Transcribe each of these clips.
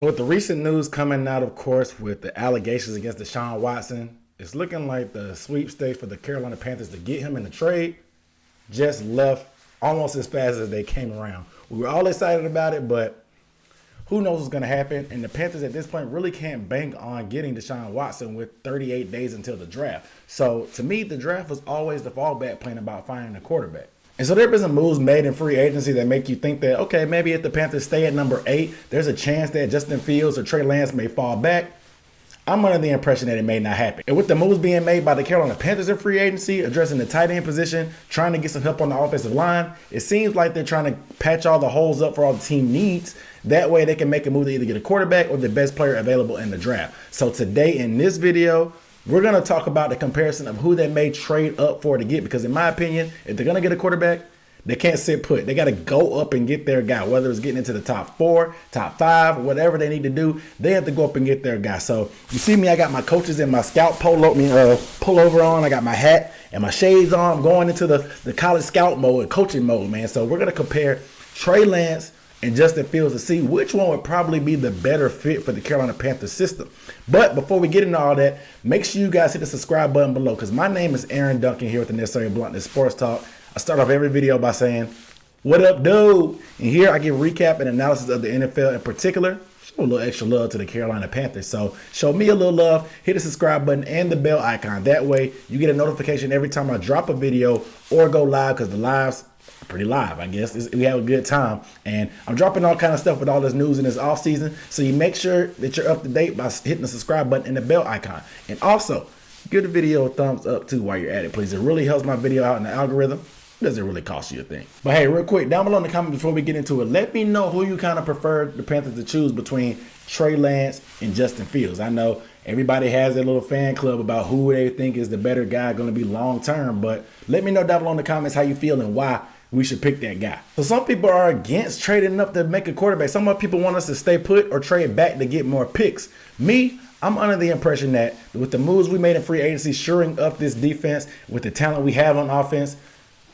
With the recent news coming out, of course, with the allegations against Deshaun Watson, it's looking like the sweepstakes for the Carolina Panthers to get him in the trade just left almost as fast as they came around. We were all excited about it, but who knows what's going to happen? And the Panthers at this point really can't bank on getting Deshaun Watson with 38 days until the draft. So to me, the draft was always the fallback plan about finding a quarterback. And so there have been some moves made in free agency that make you think that, okay, maybe if the Panthers stay at number 8, there's a chance that Justin Fields or Trey Lance may fall back. I'm under the impression that it may not happen. And with the moves being made by the Carolina Panthers in free agency, addressing the tight end position, trying to get some help on the offensive line, it seems like they're trying to patch all the holes up for all the team needs. That way they can make a move to either get a quarterback or the best player available in the draft. So today in this video, we're going to talk about the comparison of who they may trade up for to get, because in my opinion, if they're going to get a quarterback, they can't sit put. They got to go up and get their guy, whether it's getting into the top 4, top 5, whatever they need to do. They have to go up and get their guy. So you see me, I got my coaches in my scout pullover on. I got my hat and my shades on. I'm going into the college scout mode, coaching mode, man. So we're going to compare Trey Lance and Justin Fields to see which one would probably be the better fit for the Carolina Panthers system. But before we get into all that, make sure you guys hit the subscribe button below, because my name is Aaron Duncan here with the Necessary Bluntness Sports Talk. I start off every video by saying, "What up, dude?" And here I give recap and analysis of the NFL in particular. Show a little extra love to the Carolina Panthers. So show me a little love, hit the subscribe button and the bell icon. That way you get a notification every time I drop a video or go live, because the lives are pretty live, I guess. We have a good time. And I'm dropping all kind of stuff with all this news in this off season. So you make sure that you're up to date by hitting the subscribe button and the bell icon. And also, give the video a thumbs up too while you're at it, please. It really helps my video out in the algorithm. Doesn't really cost you a thing. But hey, real quick, down below in the comments before we get into it, let me know who you kind of prefer the Panthers to choose between Trey Lance and Justin Fields. I know everybody has their little fan club about who they think is the better guy going to be long term, but let me know down below in the comments how you feel and why we should pick that guy. So some people are against trading up to make a quarterback. Some other people want us to stay put or trade back to get more picks. Me, I'm under the impression that with the moves we made in free agency, shoring up this defense with the talent we have on offense,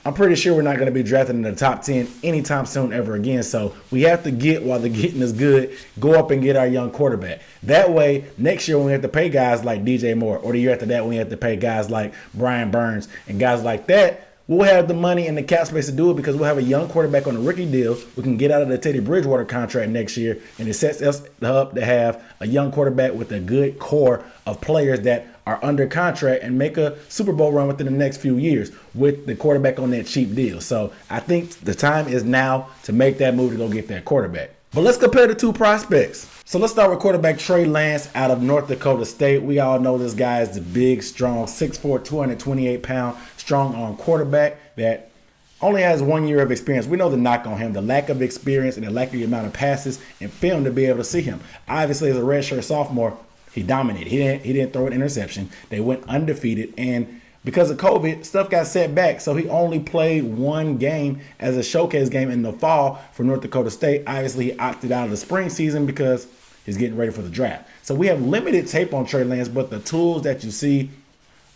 I'm pretty sure we're not going to be drafted in the top 10 anytime soon ever again. So we have to get, while the getting is good, go up and get our young quarterback. That way, next year when we have to pay guys like DJ Moore, or the year after that when we have to pay guys like Brian Burns and guys like that, we'll have the money and the cap space to do it, because we'll have a young quarterback on a rookie deal. We can get out of the Teddy Bridgewater contract next year, and it sets us up to have a young quarterback with a good core of players that are under contract and make a Super Bowl run within the next few years with the quarterback on that cheap deal. So I think the time is now to make that move to go get that quarterback. But let's compare the two prospects. So let's start with quarterback Trey Lance out of North Dakota State. We all know this guy is the big, strong, 6'4", 228-pound, strong-arm quarterback that only has 1 year of experience. We know the knock on him, the lack of experience and the lack of the amount of passes and film to be able to see him. Obviously, as a redshirt sophomore, he dominated. He didn't throw an interception. They went undefeated, and because of COVID, stuff got set back. So he only played one game as a showcase game in the fall for North Dakota State. Obviously, he opted out of the spring season because he's getting ready for the draft. So we have limited tape on Trey Lance, but the tools that you see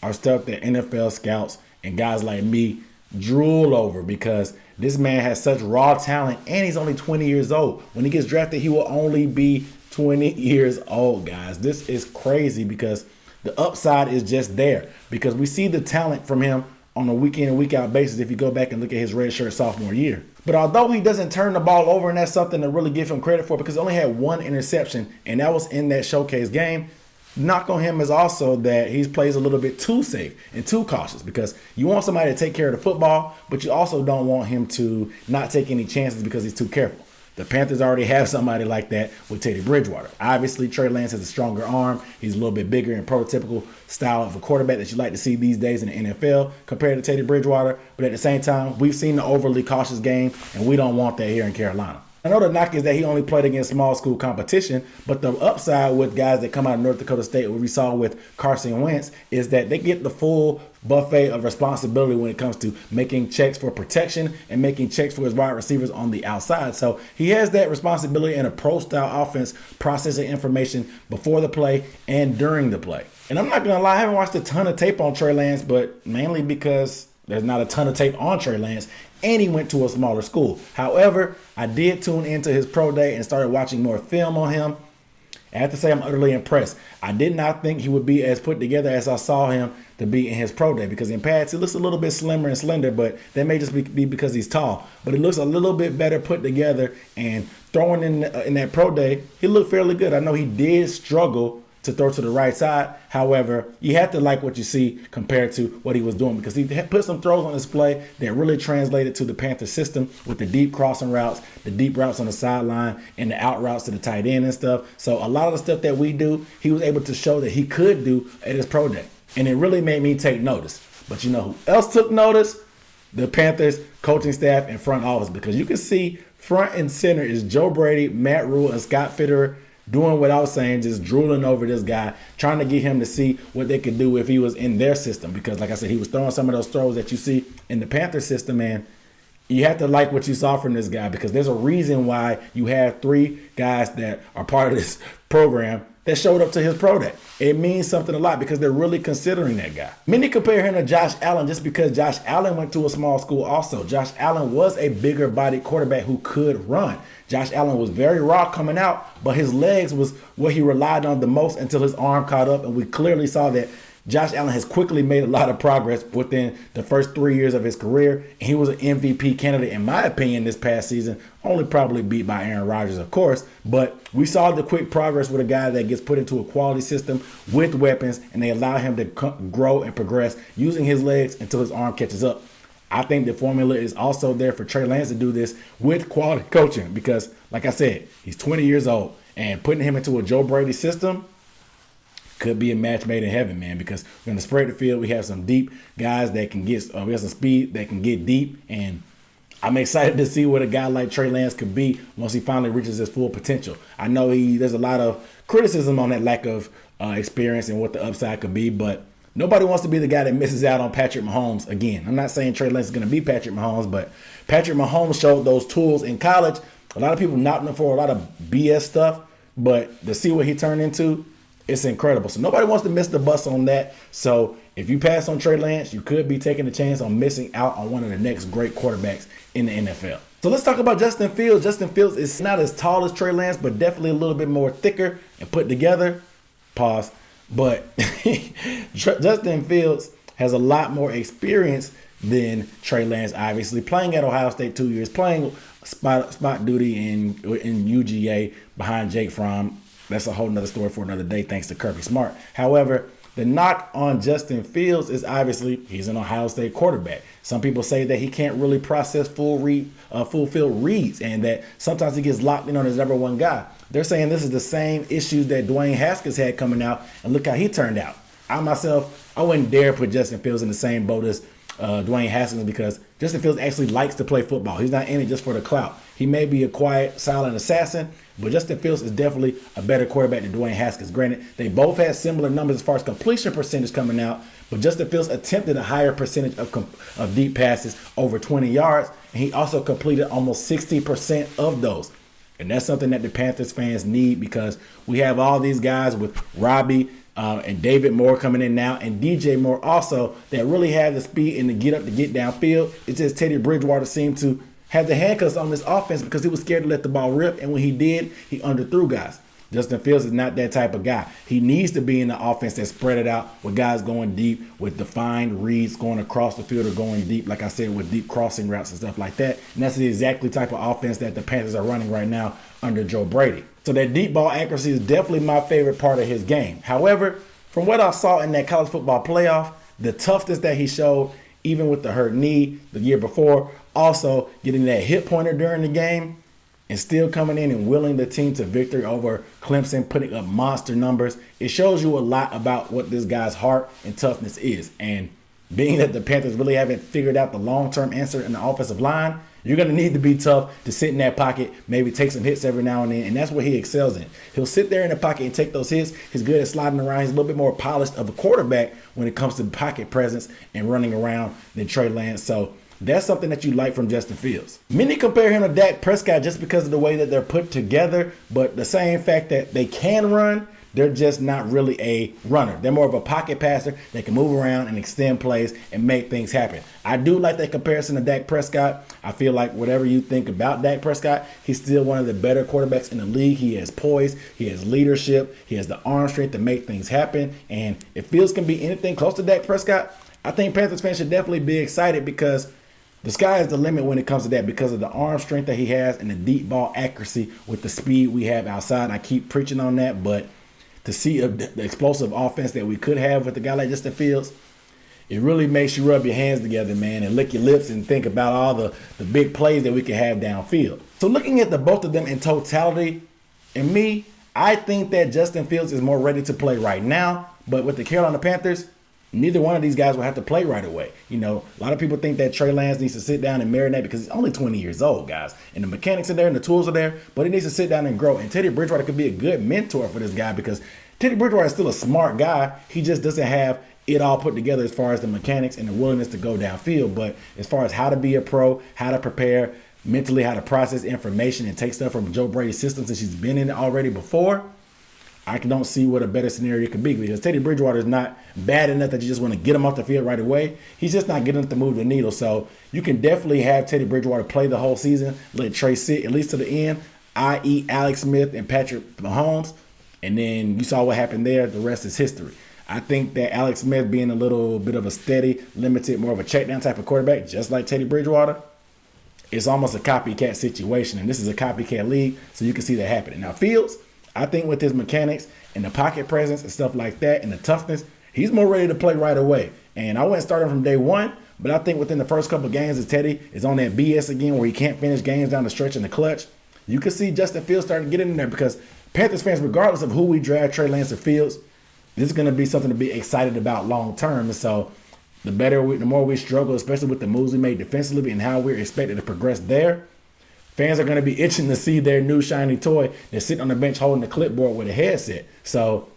are stuff that NFL scouts and guys like me drool over, because this man has such raw talent and he's only 20 years old. When he gets drafted, he will only be 20 years old, guys. This is crazy, because the upside is just there, because we see the talent from him on a week in and week out basis if you go back and look at his redshirt sophomore year. But although he doesn't turn the ball over, and that's something to really give him credit for, because he only had one interception, and that was in that showcase game, knock on him is also that he plays a little bit too safe and too cautious, because you want somebody to take care of the football, but you also don't want him to not take any chances because he's too careful. The Panthers already have somebody like that with Teddy Bridgewater. Obviously, Trey Lance has a stronger arm. He's a little bit bigger and prototypical style of a quarterback that you like to see these days in the NFL compared to Teddy Bridgewater. But at the same time, we've seen the overly cautious game, and we don't want that here in Carolina. I know the knock is that he only played against small school competition, but the upside with guys that come out of North Dakota State, what we saw with Carson Wentz, is that they get the full buffet of responsibility when it comes to making checks for protection and making checks for his wide receivers on the outside. So he has that responsibility in a pro-style offense, processing information before the play and during the play. And I'm not going to lie, I haven't watched a ton of tape on Trey Lance, but mainly because there's not a ton of tape on Trey Lance, and he went to a smaller school. However, I did tune into his pro day and started watching more film on him. I have to say I'm utterly impressed. I did not think he would be as put together as I saw him to be in his pro day, because in pads he looks a little bit slimmer and slender, but that may just be because he's tall. But he looks a little bit better put together, and throwing in that pro day, he looked fairly good. I know he did struggle to throw to the right side. However, you have to like what you see compared to what he was doing, because he put some throws on display that really translated to the Panthers system with the deep crossing routes, the deep routes on the sideline, and the out routes to the tight end and stuff. So a lot of the stuff that we do, he was able to show that he could do at his pro day. And it really made me take notice. But you know who else took notice? The Panthers coaching staff and front office, because you can see front and center is Joe Brady, Matt Rhule, and Scott Fitterer doing what I was saying, just drooling over this guy, trying to get him to see what they could do if he was in their system. Because like I said, he was throwing some of those throws that you see in the Panther system, and you have to like what you saw from this guy, because there's a reason why you have 3 guys that are part of this program that showed up to his pro day. It means something a lot, because they're really considering that guy. Many compare him to Josh Allen just because Josh Allen went to a small school also. Josh Allen was a bigger bodied quarterback who could run. Josh Allen was very raw coming out, but his legs was what he relied on the most until his arm caught up, and we clearly saw that Josh Allen has quickly made a lot of progress within the first 3 years of his career. And he was an MVP candidate, in my opinion, this past season. Only probably beat by Aaron Rodgers, of course. But we saw the quick progress with a guy that gets put into a quality system with weapons, and they allow him to grow and progress using his legs until his arm catches up. I think the formula is also there for Trey Lance to do this with quality coaching, because, like I said, he's 20 years old, and putting him into a Joe Brady system could be a match made in heaven, man, because we're going to spread the field. We have some deep guys that can get, we have some speed that can get deep, and I'm excited to see what a guy like Trey Lance could be once he finally reaches his full potential. I know there's a lot of criticism on that lack of experience and what the upside could be, but nobody wants to be the guy that misses out on Patrick Mahomes again. I'm not saying Trey Lance is going to be Patrick Mahomes, but Patrick Mahomes showed those tools in college. A lot of people knocked him for a lot of BS stuff, but to see what he turned into, it's incredible. So nobody wants to miss the bus on that. So if you pass on Trey Lance, you could be taking a chance on missing out on one of the next great quarterbacks in the NFL. So let's talk about Justin Fields. Justin Fields is not as tall as Trey Lance, but definitely a little bit more thicker and put together. Pause. But Justin Fields has a lot more experience than Trey Lance, obviously, playing at Ohio State 2 years, playing spot duty in UGA behind Jake Fromm. That's a whole nother story for another day, thanks to Kirby Smart. However, the knock on Justin Fields is obviously he's an Ohio State quarterback. Some people say that he can't really process full field reads, and that sometimes he gets locked in on his number one guy. They're saying this is the same issues that Dwayne Haskins had coming out, and look how he turned out. I wouldn't dare put Justin Fields in the same boat as Dwayne Haskins, because Justin Fields actually likes to play football. He's not in it just for the clout. He may be a quiet, silent assassin, but Justin Fields is definitely a better quarterback than Dwayne Haskins. Granted, they both had similar numbers as far as completion percentage coming out, but Justin Fields attempted a higher percentage of deep passes, over 20 yards, and he also completed almost 60% of those. And that's something that the Panthers fans need, because we have all these guys with Robbie and David Moore coming in now, and DJ Moore also, that really have the speed and the get up to get downfield. It's just Teddy Bridgewater seemed to have the handcuffs on this offense because he was scared to let the ball rip, and when he did, he underthrew guys. Justin Fields is not that type of guy. He needs to be in the offense that spread it out with guys going deep, with defined reads going across the field or going deep, like I said, with deep crossing routes and stuff like that. And that's the exactly type of offense that the Panthers are running right now under Joe Brady. So that deep ball accuracy is definitely my favorite part of his game. However, from what I saw in that college football playoff, the toughness that he showed, even with the hurt knee the year before, also getting that hip pointer during the game, and still coming in and willing the team to victory over Clemson, putting up monster numbers. It shows you a lot about what this guy's heart and toughness is. And being that the Panthers really haven't figured out the long-term answer in the offensive line, you're going to need to be tough to sit in that pocket, maybe take some hits every now and then, and that's what he excels in. He'll sit there in the pocket and take those hits. He's good at sliding around. He's a little bit more polished of a quarterback when it comes to pocket presence and running around than Trey Lance. So that's something that you like from Justin Fields. Many compare him to Dak Prescott just because of the way that they're put together, but the same fact that they can run they're just not really a runner. They're more of a pocket passer. They can move around and extend plays and make things happen. I do like that comparison to Dak Prescott. I feel like whatever you think about Dak Prescott, he's still one of the better quarterbacks in the league. He has poise. He has leadership. He has the arm strength to make things happen. And if Fields can be anything close to Dak Prescott, I think Panthers fans should definitely be excited because the sky is the limit when it comes to that because of the arm strength that he has and the deep ball accuracy with the speed we have outside. I keep preaching on that, but to see the explosive offense that we could have with a guy like Justin Fields, it really makes you rub your hands together, man, and lick your lips and think about all the big plays that we can have downfield. So looking at the both of them in totality, and me, I think that Justin Fields is more ready to play right now, but with the Carolina Panthers, neither one of these guys will have to play right away. You know, a lot of people think that Trey Lance needs to sit down and marinate because he's only 20 years old, guys. And the mechanics are there and the tools are there, but he needs to sit down and grow. And Teddy Bridgewater could be a good mentor for this guy because Teddy Bridgewater is still a smart guy. He just doesn't have it all put together as far as the mechanics and the willingness to go downfield. But as far as how to be a pro, how to prepare mentally, how to process information and take stuff from Joe Brady's system since he's been in it already before, I don't see what a better scenario could be because Teddy Bridgewater is not bad enough that you just want to get him off the field right away. He's just not good enough to move the needle. So you can definitely have Teddy Bridgewater play the whole season, let Trey sit at least to the end, i.e. Alex Smith and Patrick Mahomes. And then you saw what happened there. The rest is history. I think that Alex Smith being a little bit of a steady, limited, more of a check down type of quarterback, just like Teddy Bridgewater, it's almost a copycat situation. And this is a copycat league, so you can see that happening. Now, Fields, I think with his mechanics and the pocket presence and stuff like that and the toughness, he's more ready to play right away. And I wouldn't start him from day one, but I think within the first couple of games as Teddy is on that BS again where he can't finish games down the stretch in the clutch, you can see Justin Fields starting to get in there because Panthers fans, regardless of who we draft, Trey Lance or Fields, this is going to be something to be excited about long term. And so the more we struggle, especially with the moves we made defensively and how we're expected to progress there, fans are going to be itching to see their new shiny toy that's sitting on the bench holding the clipboard with a headset. So,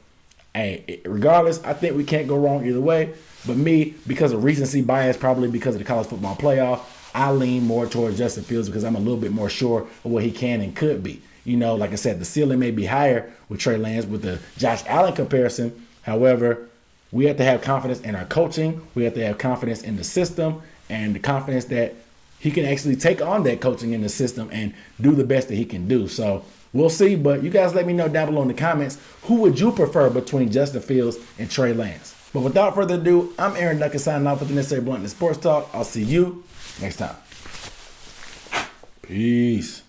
hey, regardless, I think we can't go wrong either way. But me, because of recency bias, probably because of the college football playoff, I lean more towards Justin Fields because I'm a little bit more sure of what he can and could be. You know, like I said, the ceiling may be higher with Trey Lance with the Josh Allen comparison. However, we have to have confidence in our coaching. We have to have confidence in the system and the confidence that he can actually take on that coaching in the system and do the best that he can do. So we'll see. But you guys let me know down below in the comments, who would you prefer between Justin Fields and Trey Lance? But without further ado, I'm Aaron Duncan signing off with the Necessary Blunt and Sports Talk. I'll see you next time. Peace.